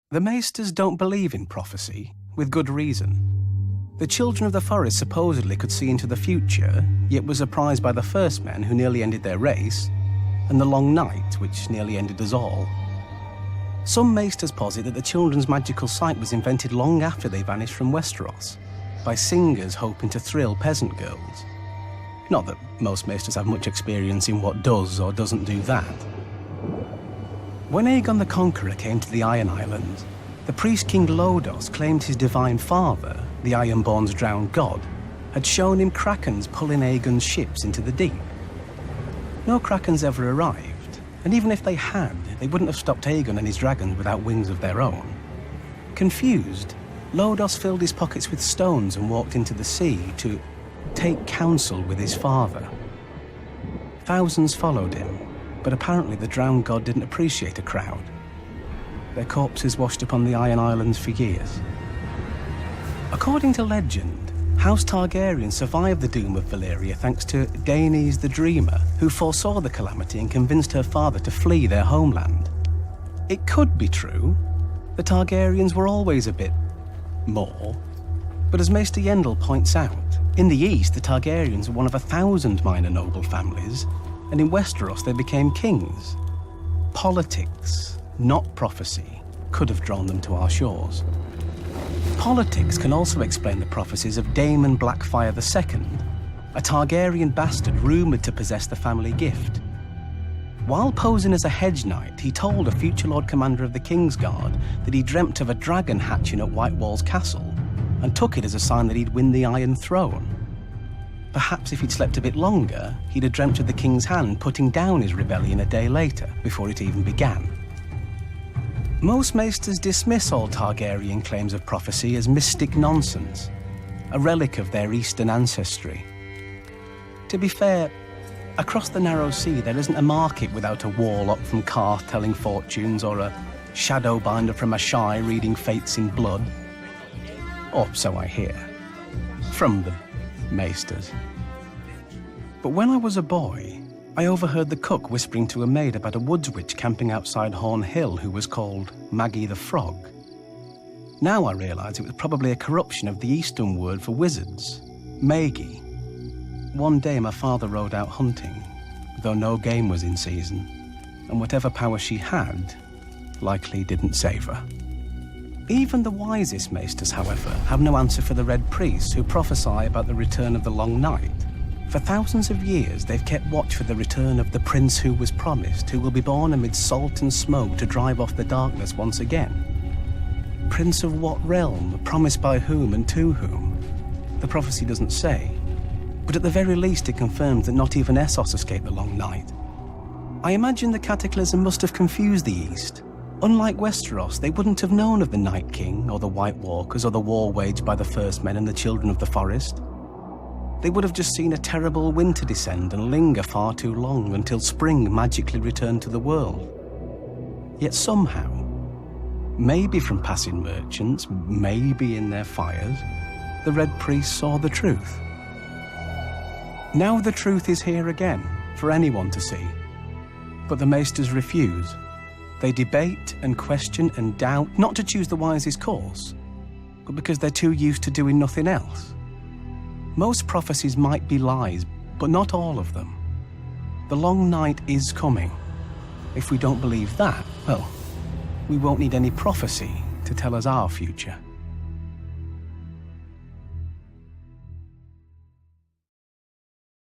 The Maesters don't believe in prophecy, with good reason. The children of the forest supposedly could see into the future, yet were surprised by the first men who nearly ended their race, and the long night, which nearly ended us all. Some Maesters posit that the children's magical sight was invented long after they vanished from Westeros, by singers hoping to thrill peasant girls. Not that most Maesters have much experience in what does or doesn't do that. When Aegon the Conqueror came to the Iron Islands, the priest King Lodos claimed his divine father, the Ironborn's drowned god, had shown him krakens pulling Aegon's ships into the deep. No krakens ever arrived, and even if they had, they wouldn't have stopped Aegon and his dragons without wings of their own. Confused, Lodos filled his pockets with stones and walked into the sea to take counsel with his father. Thousands followed him, but apparently the drowned god didn't appreciate a crowd. Their corpses washed upon the Iron Islands for years. According to legend, House Targaryen survived the doom of Valyria thanks to Daenys the Dreamer, who foresaw the calamity and convinced her father to flee their homeland. It could be true. The Targaryens were always a bit more. But as Maester Yendel points out, in the east the Targaryens were one of 1,000 minor noble families, and in Westeros they became kings. Politics, not prophecy, could have drawn them to our shores. Politics can also explain the prophecies of Daemon Blackfyre II, a Targaryen bastard rumoured to possess the family gift. While posing as a hedge knight, he told a future Lord Commander of the Kingsguard that he dreamt of a dragon hatching at White Walls Castle, and took it as a sign that he'd win the Iron Throne. Perhaps if he'd slept a bit longer, he'd have dreamt of the King's Hand putting down his rebellion a day later, before it even began. Most Maesters dismiss all Targaryen claims of prophecy as mystic nonsense, a relic of their Eastern ancestry. To be fair, across the Narrow Sea there isn't a market without a warlock from Karth telling fortunes or a shadowbinder from Ashai reading fates in blood. Or so I hear. From the Maesters. But when I was a boy, I overheard the cook whispering to a maid about a woods witch camping outside Horn Hill who was called Maggie the Frog. Now I realise it was probably a corruption of the Eastern word for wizards, Maggie. One day my father rode out hunting, though no game was in season, and whatever power she had likely didn't save her. Even the wisest Maesters, however, have no answer for the Red Priests who prophesy about the return of the Long Night. For thousands of years, they've kept watch for the return of the prince who was promised, who will be born amid salt and smoke to drive off the darkness once again. Prince of what realm, promised by whom and to whom? The prophecy doesn't say, but at the very least it confirms that not even Essos escaped the Long Night. I imagine the cataclysm must have confused the East. Unlike Westeros, they wouldn't have known of the Night King, or the White Walkers, or the war waged by the First Men and the Children of the Forest. They would have just seen a terrible winter descend and linger far too long until spring magically returned to the world. Yet somehow, maybe from passing merchants, maybe in their fires, the Red Priests saw the truth. Now the truth is here again, for anyone to see. But the Maesters refuse. They debate and question and doubt, not to choose the wisest course, but because they're too used to doing nothing else. Most prophecies might be lies, but not all of them. The Long Night is coming. If we don't believe that, well, we won't need any prophecy to tell us our future.